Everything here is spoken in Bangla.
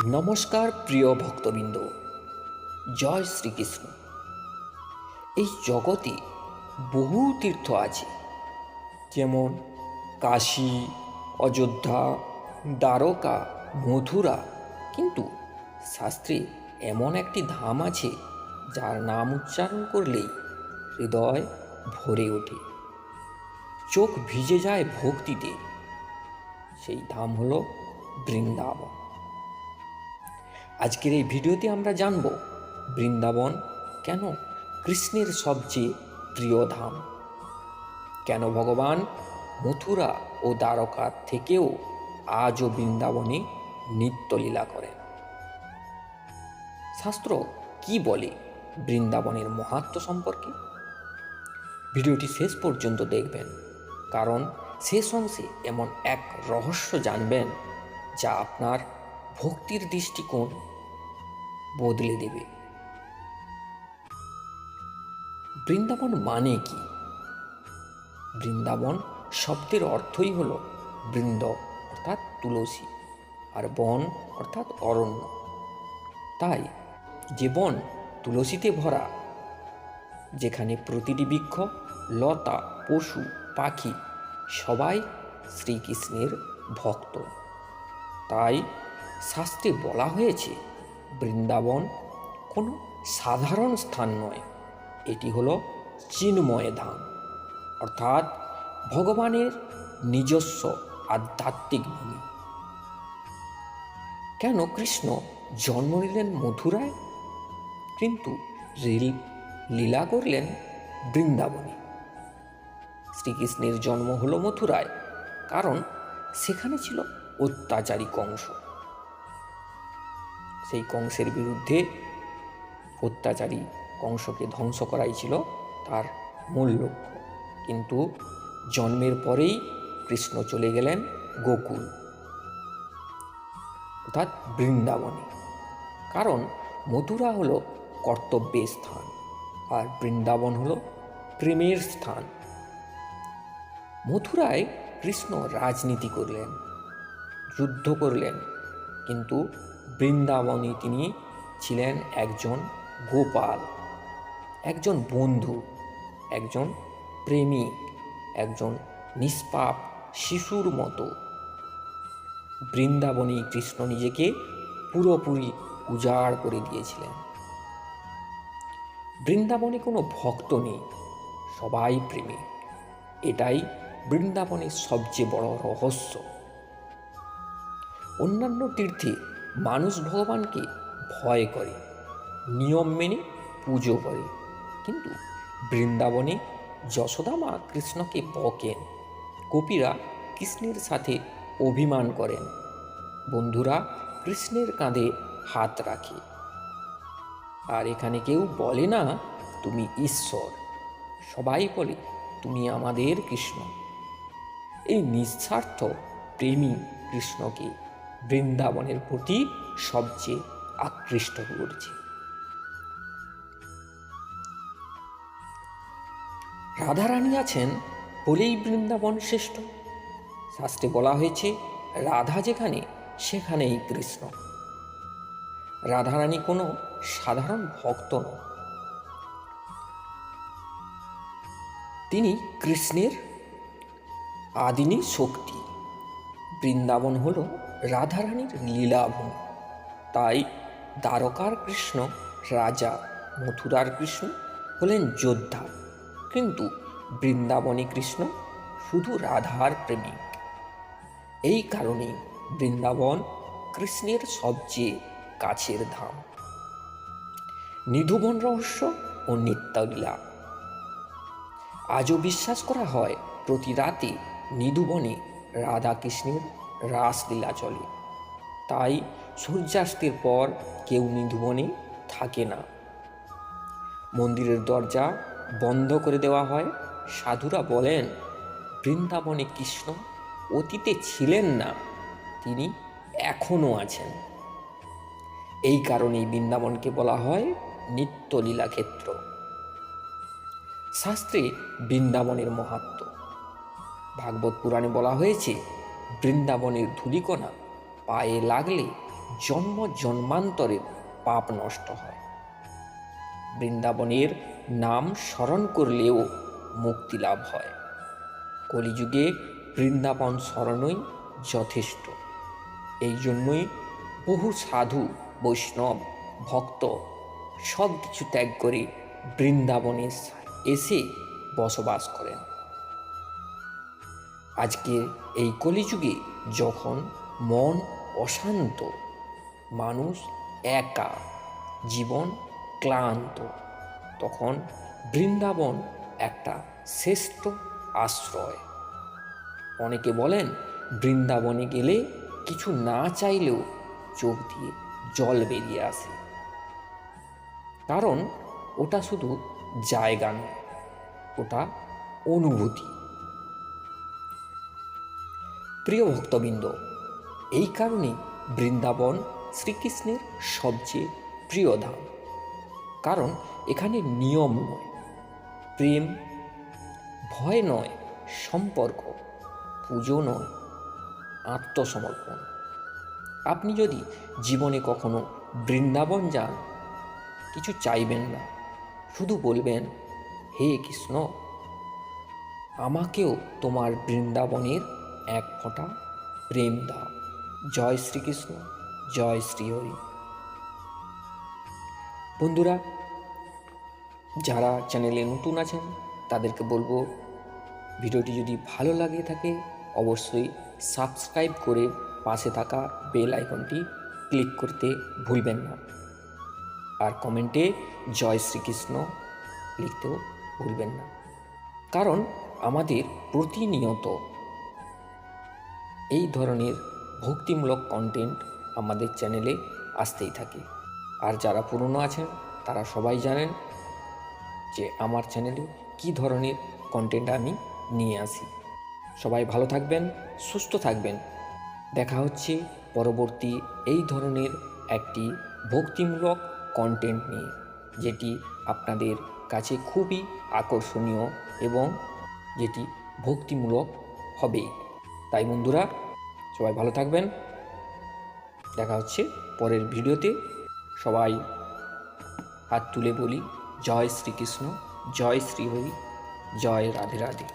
নমস্কার প্রিয় ভক্তবৃন্দ, জয় শ্রীকৃষ্ণ। এই জগতে বহু তীর্থ আছে, যেমন কাশী, অযোধ্যা, দ্বারকা, মথুরা। কিন্তু শাস্ত্রে এমন একটি ধাম আছে যার নাম উচ্চারণ করলেই হৃদয় ভরে ওঠে, চোখ ভিজে যায় ভক্তিতে। সেই ধাম হল বৃন্দাবন। আজকের এই ভিডিওতে আমরা জানব বৃন্দাবন কেন কৃষ্ণের সবচেয়ে প্রিয় ধাম, কেন ভগবান মথুরা ও দ্বারকার থেকেও আজও বৃন্দাবনে নিত্যলীলা করেন। শাস্ত্র কি বলে বৃন্দাবনের মাহাত্ম্য সম্পর্কে? ভিডিওটি শেষ পর্যন্ত দেখবেন, কারণ শেষ অংশে এমন এক রহস্য জানবেন যা আপনার ভক্তির দৃষ্টিকোণ বদলে দেবে। বৃন্দাবন মানে কি? বৃন্দাবন শব্দের অর্থই হল বৃন্দ অর্থাৎ তুলসী, আর বন অর্থাৎ অরণ্য। তাই যে বন তুলসীতে ভরা, যেখানে প্রতিটি বৃক্ষ, লতা, পশু, পাখি সবাই শ্রীকৃষ্ণের ভক্ত। তাই শাস্ত্রে বলা হয়েছে বৃন্দাবন কোনো সাধারণ স্থান নয়, এটি হলো চিন্ময় ধাম, অর্থাৎ ভগবানের নিজস্ব আধ্যাত্মিক ভূমি। কেন কৃষ্ণ জন্ম নিলেন মথুরায় কিন্তু লীলা করলেন বৃন্দাবনে? শ্রীকৃষ্ণের জন্ম হলো মথুরায়, কারণ সেখানে ছিল অত্যাচারী কংস। সেই কংসের বিরুদ্ধে অত্যাচারী কংসকে ধ্বংস করাই ছিল তার মূল লক্ষ্য। কিন্তু জন্মের পরেই কৃষ্ণ চলে গেলেন গোকুল অর্থাৎ বৃন্দাবনে, কারণ মথুরা হলো কর্তব্যের স্থান আর বৃন্দাবন হলো প্রেমের স্থান। মথুরায় কৃষ্ণ রাজনীতি করলেন, যুদ্ধ করলেন, কিন্তু বৃন্দাবনে তিনি ছিলেন একজন গোপাল, একজন বন্ধু, একজন প্রেমিক, একজন নিষ্পাপ শিশুর মতো। বৃন্দাবনে কৃষ্ণ নিজেকে পুরোপুরি উজাড় করে দিয়েছিলেন। বৃন্দাবনে কোনো ভক্ত নেই, সবাই প্রেমিক। এটাই বৃন্দাবনের সবচেয়ে বড় রহস্য। অন্যান্য তীর্থে মানুষ ভগবানকে ভয় করে, নিয়ম মেনে পুজো করে, কিন্তু বৃন্দাবনে যশোদা মা কৃষ্ণকে বকেন, গোপীরা কৃষ্ণের সাথে অভিমান করেন, বন্ধুরা কৃষ্ণের কাঁধে হাত রাখে। আর এখানে কেউ বলে না তুমি ঈশ্বর, সবাই বলে তুমি আমাদের কৃষ্ণ। এই নিঃস্বার্থ প্রেমী কৃষ্ণকে বৃন্দাবনের প্রতি সবচেয়ে আকৃষ্ট করছে। রাধারানী আছেন বলেই বৃন্দাবন শ্রেষ্ঠ। শাস্ত্রে বলা হয়েছে রাধা যেখানে সেখানেই কৃষ্ণ। রাধারানী কোনো সাধারণ ভক্ত নন, তিনি কৃষ্ণের আদিনী শক্তি। বৃন্দাবন হল রাধারানীর লীলাভূমি। তাই দ্বারকার কৃষ্ণ রাজা, মথুরার কৃষ্ণ হলেন যোদ্ধা, কিন্তু বৃন্দাবনী কৃষ্ণ শুধু রাধার প্রেমিক। এই কারণেই বৃন্দাবন কৃষ্ণের সবচেয়ে কাছের ধাম। নিধুবন রহস্য ও নিত্যলীলা। আজও বিশ্বাস করা হয় প্রতি রাতে নিধুবনে রাধা কৃষ্ণের রাসলীলা চলে। তাই সূর্যাস্তের পর কেউ নিধুবনে থাকে না, মন্দিরের দরজা বন্ধ করে দেওয়া হয়। সাধুরা বলেন বৃন্দাবনে কৃষ্ণ অতীতে ছিলেন না, তিনি এখনও আছেন। এই কারণেই বৃন্দাবনকে বলা হয় নিত্যলীলা ক্ষেত্র। শাস্ত্রে বৃন্দাবনের মাহাত্ম্য। ভাগবত পুরাণে বলা হয়েছে বৃন্দাবনের ধূলিকণা পায়ে লাগলে জন্ম জন্মান্তরের পাপ নষ্ট হয়। বৃন্দাবনের নাম স্মরণ করলেও মুক্তি লাভ হয়। কলিযুগে বৃন্দাবন স্মরণই যথেষ্ট। এই জন্যই বহু সাধু, বৈষ্ণব, ভক্ত সব কিছু ত্যাগ করে বৃন্দাবনে এসে বসবাস করেন। আজকের এই কলিযুগে যখন মন অশান্ত, মানুষ একা, জীবন ক্লান্ত, তখন বৃন্দাবন একটা শ্রেষ্ঠ আশ্রয়। অনেকে বলেন বৃন্দাবনে গেলে কিছু না চাইলেও চোখ দিয়ে জল বেরিয়ে আসে, কারণ ওটা শুধু জায়গা নয়, ওটা অনুভূতি। প্রিয় ভক্তবৃন্দ, এই কারণে বৃন্দাবন শ্রীকৃষ্ণের সবচেয়ে প্রিয় ধাম। কারণ এখানে নিয়ম নয়, প্রেম, ভয় নয়, সম্পর্ক, পুজো নয়, আত্মসমর্পণ। আপনি যদি জীবনে কখনো বৃন্দাবন যান, কিছু চাইবেন না, শুধু বলবেন, হে কৃষ্ণ, আমাকেও তোমার বৃন্দাবনের এক ফোঁটা প্রেম দাও। জয় শ্রীকৃষ্ণ, জয় শ্রীহরি। বন্ধুরা, যারা চ্যানেলে নতুন আছেন তাদেরকে বলবো, ভিডিওটি যদি ভালো লাগে থাকে অবশ্যই সাবস্ক্রাইব করে পাশে থাকা বেল আইকনটি ক্লিক করতে ভুলবেন না। আর কমেন্টে জয় শ্রীকৃষ্ণ লিখতেও ভুলবেন না, কারণ আমাদের প্রতিনিয়ত এই ধরনের ভক্তিমূলক কন্টেন্ট আমাদের চ্যানেলে আসতেই থাকে। আর যারা পুরনো আছেন তারা সবাই জানেন যে আমার চ্যানেলে কী ধরনের কন্টেন্ট আমি নিয়ে আসি। সবাই ভালো থাকবেন, সুস্থ থাকবেন। দেখা হচ্ছে পরবর্তী এই ধরনের একটি ভক্তিমূলক কন্টেন্ট নিয়ে, যেটি আপনাদের কাছে খুবই আকর্ষণীয় এবং যেটি ভক্তিমূলক হবে। তাই বন্ধুরা, সবাই ভালো থাকবেন। দেখা হচ্ছে পরের ভিডিওতে। সবাই হাত তুলে বলি, জয় শ্রীকৃষ্ণ, জয় শ্রীহরি, জয় রাধে রাধে।